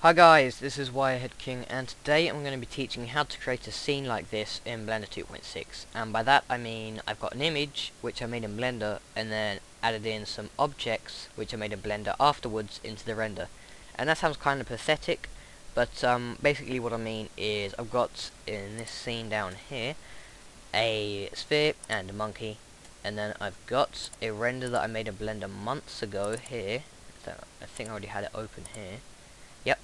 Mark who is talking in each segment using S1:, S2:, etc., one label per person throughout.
S1: Hi guys, this is Wireheadking, and today I'm going to be teaching you how to create a scene like this in Blender 2.6. And by that I mean I've got an image which I made in Blender and then added in some objects which I made in Blender afterwards into the render. And that sounds kind of pathetic, but basically what I mean is I've got in this scene down here a sphere and a monkey, and then I've got a render that I made in Blender months ago here. So I think I already had it open here. Yep.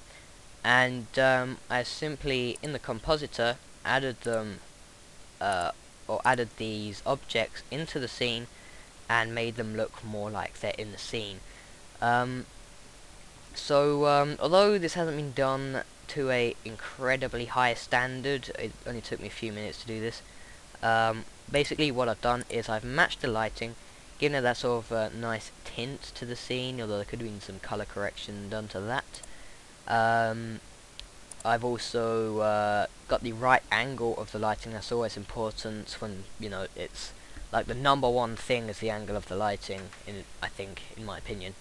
S1: And I simply in the compositor added them or added these objects into the scene and made them look more like they're in the scene. Although this hasn't been done to a incredibly high standard, it only took me a few minutes to do this. Basically what I've done is I've matched the lighting, given it that sort of nice tint to the scene, although there could have been some color correction done to that. I've also got the right angle of the lighting. That's always important when, you know, it's like the #1 thing is the angle of the lighting, I think, in my opinion.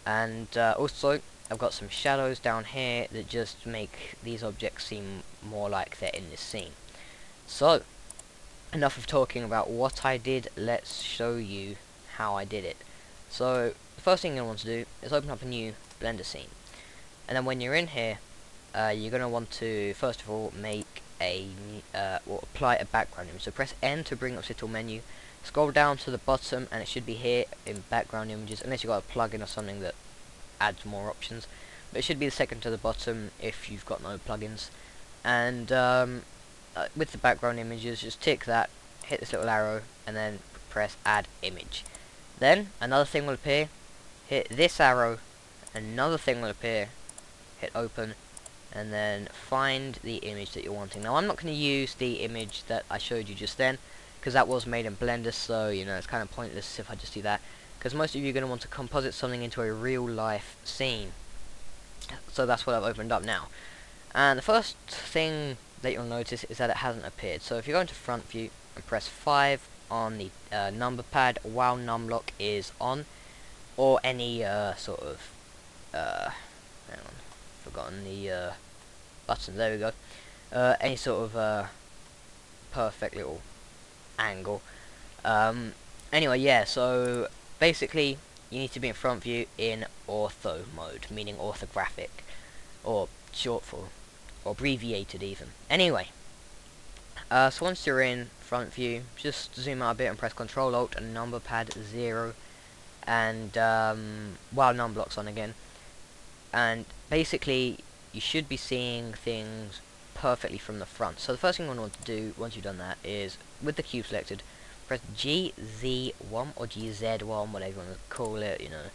S1: And also I've got some shadows down here that just make these objects seem more like they're in this scene. So enough of talking about what I did, let's show you how I did it. So the first thing you want to do is open up a new Blender scene, and then when you're in here, you're going to want to first of all make a or apply a background image. So press N to bring up this little menu, scroll down to the bottom, and it should be here in background images, unless you've got a plugin or something that adds more options, but it should be the second to the bottom if you've got no plugins. And with the background images, just tick that, hit this little arrow, and then press add image. Then another thing will appear, hit this arrow, another thing will appear, hit open, and then find the image that you're wanting. Now I'm not going to use the image that I showed you just then, because that was made in Blender, so you know it's kind of pointless if I just do that, because most of you are going to want to composite something into a real life scene. So that's what I've opened up now. And the first thing that you'll notice is that it hasn't appeared. So if you go into front view and press 5 on the number pad while numlock is on, or any sort of hang on, forgotten the button, there we go, any sort of perfect little angle. Anyway, yeah, so basically you need to be in front view in ortho mode, meaning orthographic, or short for, or abbreviated even. Anyway, so once you're in front view, just zoom out a bit and press Ctrl Alt and number pad 0, and while numlock's on again, and basically you should be seeing things perfectly from the front. So the first thing you want to do once you've done that is, with the cube selected, press GZ1 or GZ1, whatever you want to call it, you know.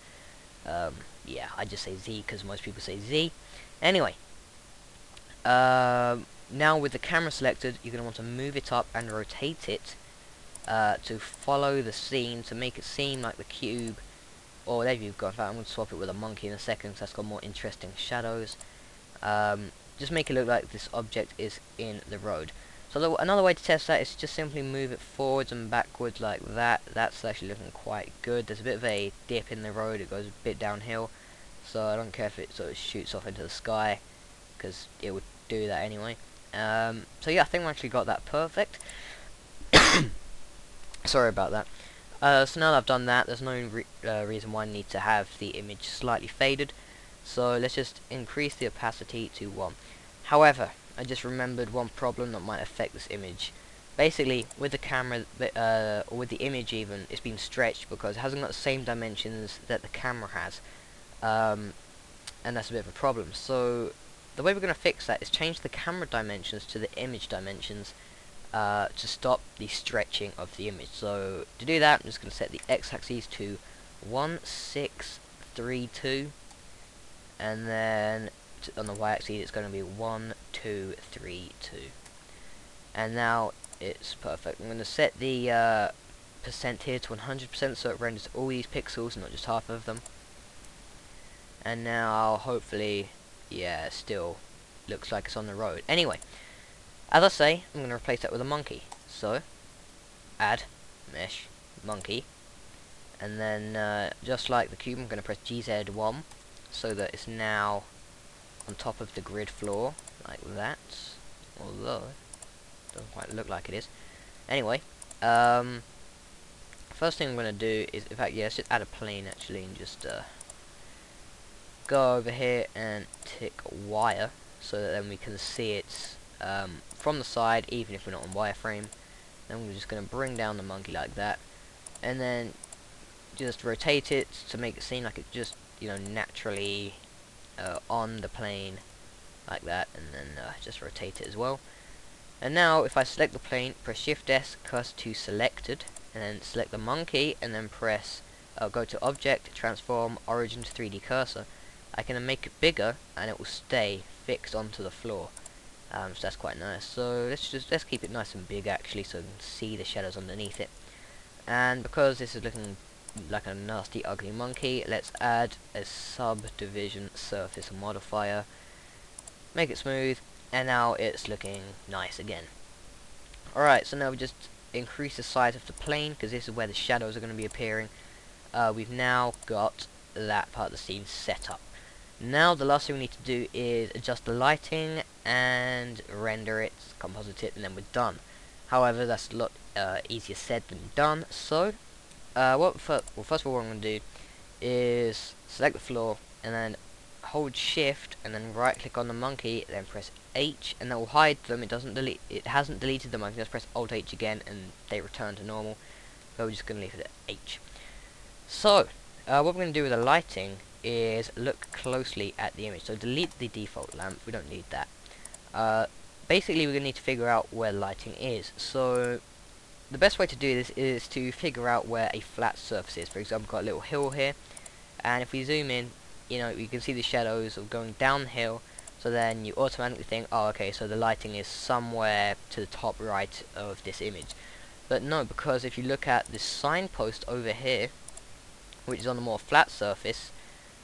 S1: Yeah, I just say Z because most people say Z. Anyway, now with the camera selected, you're going to want to move it up and rotate it to follow the scene, to make it seem like the cube, or whatever you've got. In fact, I'm going to swap it with a monkey in a second, because that's got more interesting shadows. Just make it look like this object is in the road. So another way to test that is just simply move it forwards and backwards like that. That's actually looking quite good. There's a bit of a dip in the road, it goes a bit downhill, so I don't care if it sort of shoots off into the sky, because it would do that anyway. So yeah, I think we actually got that perfect. Sorry about that. So now that I've done that, there's no reason why I need to have the image slightly faded, so let's just increase the opacity to 1. However, I just remembered one problem that might affect this image. Basically, with the camera, or with the image even, it's been stretched because it hasn't got the same dimensions that the camera has, and that's a bit of a problem. So the way we're going to fix that is change the camera dimensions to the image dimensions to stop the stretching of the image. So to do that, I'm just going to set the x-axis to 1632, and then on the y-axis it's going to be 1232, and now it's perfect. I'm going to set the percent here to 100% so it renders all these pixels, not just half of them. And now hopefully, yeah, still looks like it's on the road. Anyway, as I say, I'm going to replace that with a monkey. So add mesh monkey, and then just like the cube, I'm going to press GZ1 so that it's now on top of the grid floor, like that. Although, doesn't quite look like it is. Anyway, first thing I'm going to do is, in fact, yeah, let's just add a plane actually, and just go over here and tick wire, so that then we can see it from the side, even if we're not on wireframe. Then we're just going to bring down the monkey like that, and then just rotate it to make it seem like it's just, you know, naturally on the plane like that, and then just rotate it as well. And now if I select the plane, press Shift S, cursor to selected, and then select the monkey, and then press go to Object, Transform, Origin to 3D Cursor, I can make it bigger and it will stay fixed onto the floor. So that's quite nice. So let's keep it nice and big actually, so we can see the shadows underneath it. And because this is looking like a nasty ugly monkey, let's add a subdivision surface modifier, make it smooth, and now it's looking nice again. Alright, so now we just increase the size of the plane, because this is where the shadows are going to be appearing. We've now got that part of the scene set up. Now the last thing we need to do is adjust the lighting and render it, composite it, and then we're done. However, that's a lot easier said than done. So, first of all, what I'm going to do is select the floor and then hold Shift and then right click on the monkey, then press H, and that will hide them. It doesn't delete. It hasn't deleted the monkey. Just press Alt H again, and they return to normal. So we're just going to leave it at H. So, what we're going to do with the lighting is look closely at the image. So delete the default lamp. We don't need that. Basically, we're going to need to figure out where lighting is. So the best way to do this is to figure out where a flat surface is. For example, we've got a little hill here, and if we zoom in, you know, you can see the shadows of going downhill. So then you automatically think, oh, okay, so the lighting is somewhere to the top right of this image. But no, because if you look at this signpost over here, which is on a more flat surface,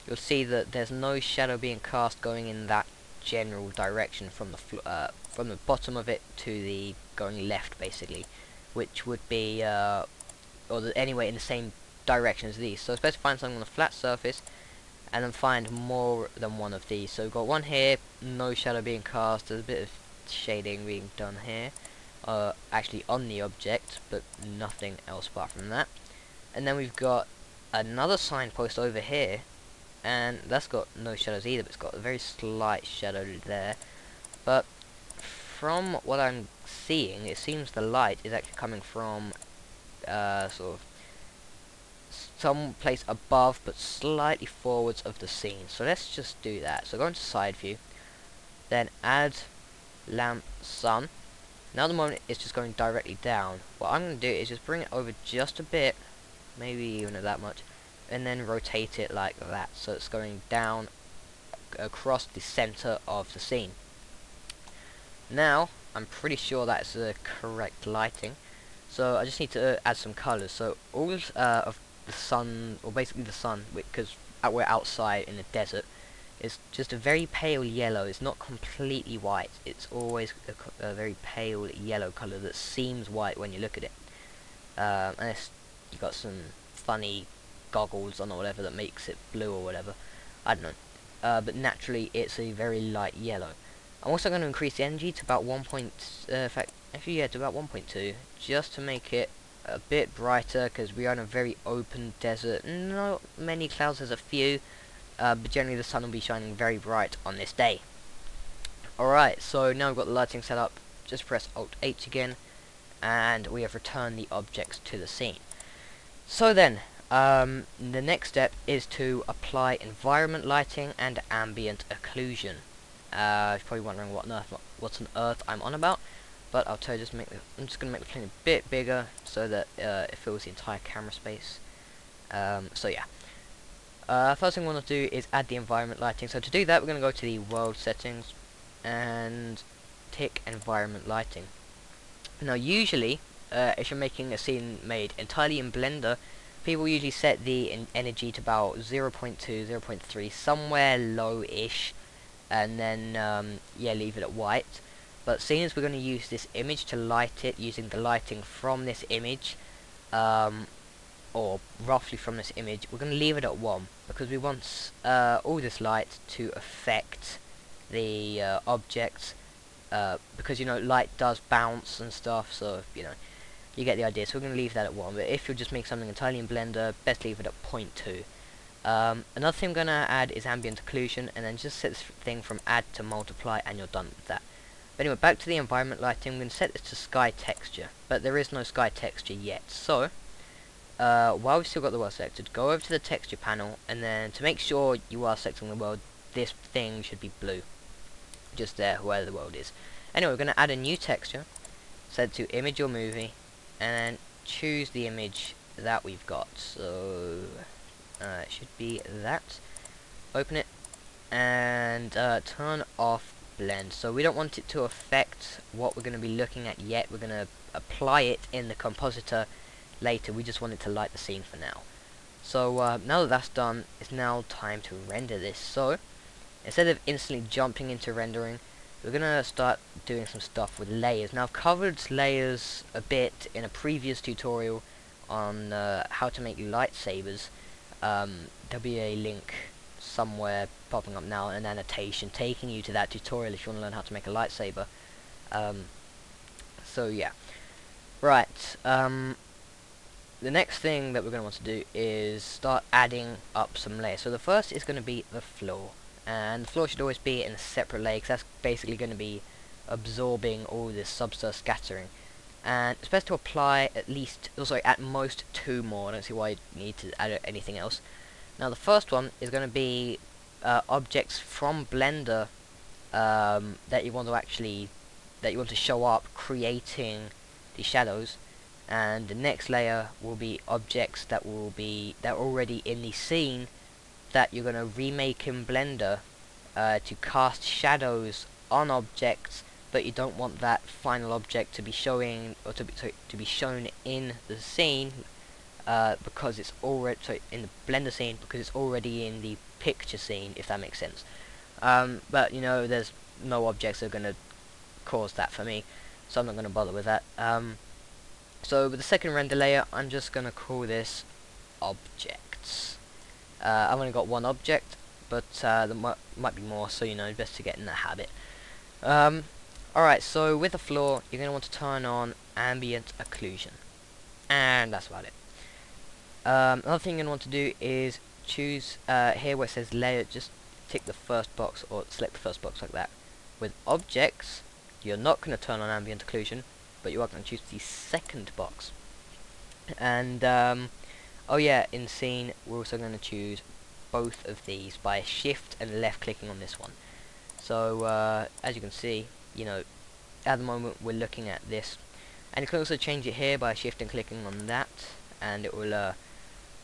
S1: you'll see that there's no shadow being cast going in that general direction from the bottom of it to the going left, basically, which would be anyway in the same direction as these. So it's better to find something on a flat surface and then find more than one of these. So we've got one here, no shadow being cast. There's a bit of shading being done here, actually on the object, but nothing else apart from that. And then we've got another signpost over here, and that's got no shadows either, but it's got a very slight shadow there. But from what I'm seeing, it seems the light is actually coming from sort of some place above, but slightly forwards of the scene. So let's just do that. So go into side view, then add lamp sun. Now at the moment it's just going directly down. What I'm going to do is just bring it over just a bit, maybe even that much, and then rotate it like that, so it's going down across the center of the scene. Now I'm pretty sure that's the correct lighting, so I just need to add some colors. So all of the sun, or basically the sun, because we're outside in the desert, is just a very pale yellow. It's not completely white. It's always a very pale yellow color that seems white when you look at it. And you've got some funny goggles on or whatever that makes it blue or whatever. I don't know. But naturally it's a very light yellow. I'm also going to increase the energy to about 1. In fact, actually yeah, to about 1.2, just to make it a bit brighter, because we are in a very open desert. Not many clouds, there's a few, but generally the sun will be shining very bright on this day. Alright, so now we've got the lighting set up. Just press Alt H again, and we have returned the objects to the scene. So then, the next step is to apply environment lighting and ambient occlusion. You're probably wondering what on earth I'm on about, but I'll tell you. I'm just going to make the plane a bit bigger so that it fills the entire camera space. So yeah. First thing we want to do is add the environment lighting. So to do that, we're going to go to the world settings and tick environment lighting. Now usually, if you're making a scene made entirely in Blender, people usually set the energy to about 0.2, 0.3, somewhere low-ish, and then yeah, leave it at white. But seeing as we're going to use this image to light it using the lighting from this image, or roughly from this image, we're going to leave it at 1, because we want all this light to affect the objects, because you know light does bounce and stuff, so you know you get the idea. So we're going to leave that at 1, but if you'll just make something entirely in Blender, best leave it at 0.2. Another thing I'm going to add is ambient occlusion, and then just set this thing from add to multiply, and you're done with that. But anyway, back to the environment lighting. I'm going to set this to sky texture, but there is no sky texture yet. So while we've still got the world selected, go over to the texture panel, and then to make sure you are selecting the world, this thing should be blue, just there where the world is. Anyway, we're going to add a new texture, set to image or movie, and then choose the image that we've got. So it should be that. Open it and turn off blend. So we don't want it to affect what we're going to be looking at yet. We're going to apply it in the compositor later. We just want it to light the scene for now. So now that that's done, it's now time to render this. So instead of instantly jumping into rendering, we're going to start doing some stuff with layers. Now I've covered layers a bit in a previous tutorial on how to make lightsabers. There'll be a link somewhere popping up now, an annotation taking you to that tutorial if you want to learn how to make a lightsaber. So yeah. Right, the next thing that we're going to want to do is start adding up some layers. So the first is going to be the floor. And the floor should always be in a separate layer, because that's basically going to be absorbing all this subsurface scattering. And it's best to apply at most 2 more. I don't see why you need to add anything else. Now the first one is going to be objects from Blender that you want to show up, creating the shadows. And the next layer will be objects that are already in the scene, that you're going to remake in Blender to cast shadows on objects, but you don't want that final object to be showing or to be shown in the scene because it's already in the Blender scene, because it's already in the picture scene, if that makes sense. But you know, there's no objects that are going to cause that for me, so I'm not going to bother with that. So with the second render layer, I'm just going to call this objects. I've only got 1 object, but there might be more, so you know, best to get in the habit. Alright, so with the floor, you're going to want to turn on ambient occlusion, and that's about it. Another thing you're going to want to do is choose here where it says layer, just tick the first box, or select the first box like that. With objects, you're not going to turn on ambient occlusion, but you are going to choose the second box. And oh yeah, in scene, we're also going to choose both of these by shift and left clicking on this one. So as you can see, you know, at the moment we're looking at this, and you can also change it here by shift and clicking on that, and it will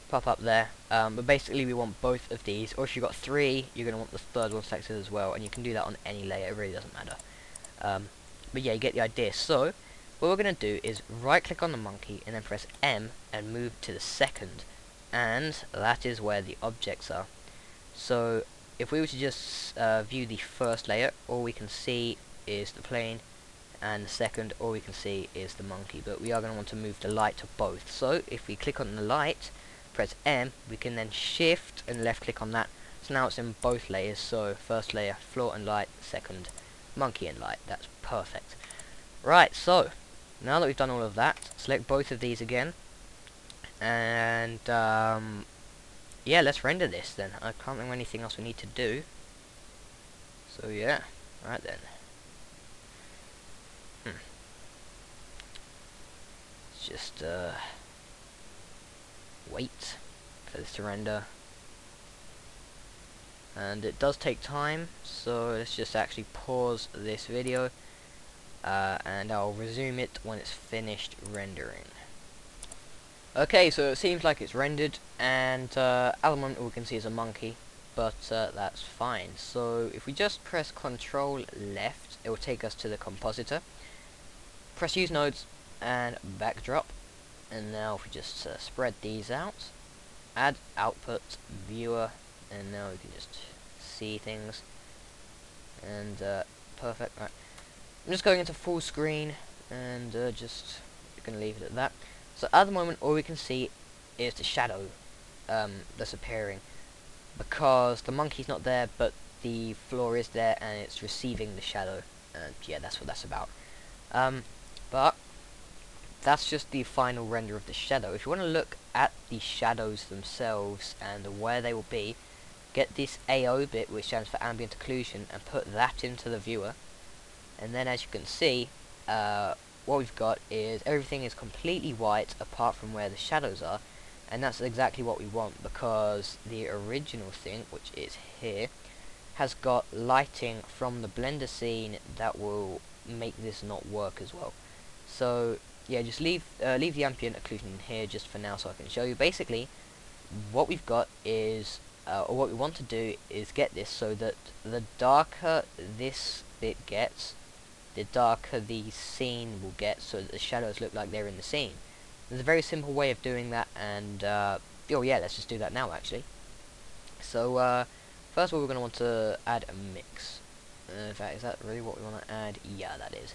S1: pop up there. But basically we want both of these, or if you've got 3, you're going to want the third one selected as well, and you can do that on any layer, it really doesn't matter. But yeah, you get the idea. So what we're going to do is right click on the monkey and then press M and move to the second, and that is where the objects are. So if we were to just view the first layer, all we can see is the plane, and the second, all we can see is the monkey, but we are going to want to move the light to both. So if we click on the light, press M, we can then shift and left click on that, so now it's in both layers. So first layer floor and light, second monkey and light. That's perfect. Right, so now that we've done all of that, select both of these again, and yeah, let's render this then. I can't think of anything else we need to do, so yeah, right then. Let's just wait for this to render, and it does take time, so let's just actually pause this video and I'll resume it when it's finished rendering. Okay, so it seems like it's rendered, and at the moment all we can see is a monkey, but that's fine. So if we just press Control left, it will take us to the compositor. Press use nodes and backdrop, and now if we just spread these out, add output viewer, and now we can just see things, and perfect. Right, I'm just going into full screen, and just gonna leave it at that. So at the moment all we can see is the shadow that's appearing, because the monkey's not there, but the floor is there and it's receiving the shadow, and yeah, that's what that's about. But that's just the final render of the shadow. If you want to look at the shadows themselves and where they will be, get this AO bit, which stands for ambient occlusion, and put that into the viewer, and then as you can see, what we've got is everything is completely white apart from where the shadows are, and that's exactly what we want, because the original thing, which is here, has got lighting from the blender scene that will make this not work as well. So yeah, just leave the ambient occlusion in here just for now so I can show you. Basically what we've got is, or what we want to do is get this so that the darker this bit gets, the darker the scene will get, so that the shadows look like they're in the scene. There's a very simple way of doing that, and oh yeah, let's just do that now actually. So first of all, we're going to want to add a mix. In fact, is that really what we want to add? Yeah, that is.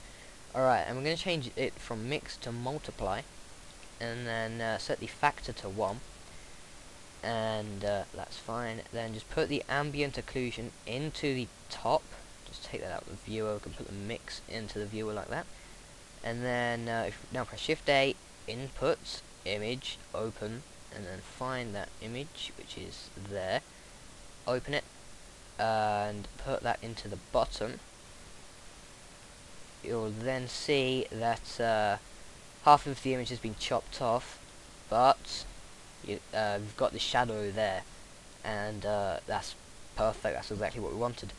S1: Alright, and we're going to change it from mix to multiply, and then set the factor to 1, and that's fine. Then just put the ambient occlusion into the top. Just take that out of the viewer. We can put the mix into the viewer like that, and then now press Shift A, input, image, open, and then find that image which is there, open it, and put that into the bottom. You'll then see that half of the image has been chopped off, but you've got the shadow there, and that's perfect. That's exactly what we wanted.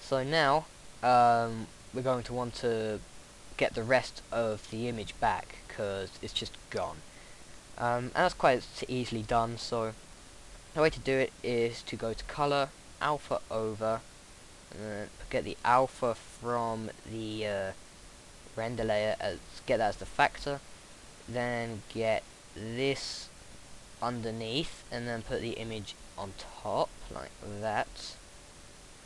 S1: So now we're going to want to get the rest of the image back, because it's just gone, and that's quite easily done. So the way to do it is to go to color, alpha over, get the alpha from the render layer, get that as the factor, then get this underneath, and then put the image on top like that.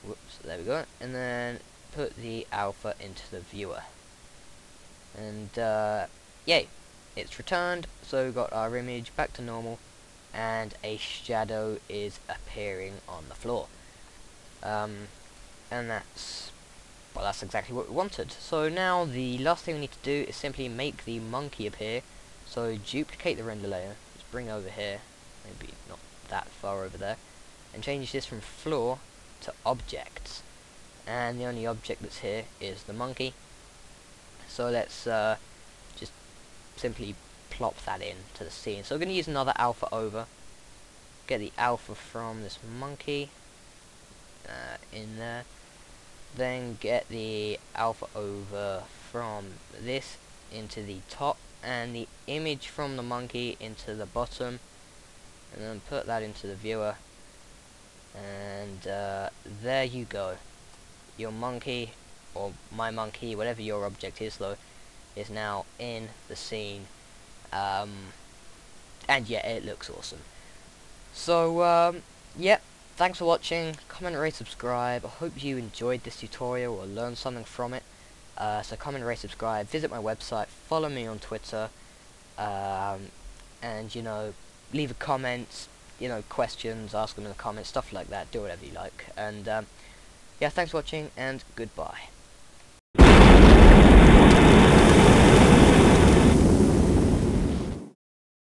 S1: Whoops, there we go. And then put the alpha into the viewer, and yay, it's returned. So we've got our image back to normal, and a shadow is appearing on the floor. And that's, well, that's exactly what we wanted. So now the last thing we need to do is simply make the monkey appear. So duplicate the render layer, just bring over here, maybe not that far over there, and change this from floor to objects. And the only object that's here is the monkey. So let's just simply plop that in to the scene. So we're going to use another alpha over, get the alpha from this monkey in there, then get the alpha over from this into the top, and the image from the monkey into the bottom, and then put that into the viewer, and there you go. Your monkey, or my monkey, whatever your object is though, is now in the scene, and yeah, it looks awesome. So yeah, thanks for watching. Comment, rate, subscribe. I hope you enjoyed this tutorial or learned something from it. So comment, rate, subscribe, visit my website, follow me on Twitter, and you know, leave a comment, you know, questions, ask them in the comments, stuff like that. Do whatever you like. And yeah, thanks for watching, and goodbye.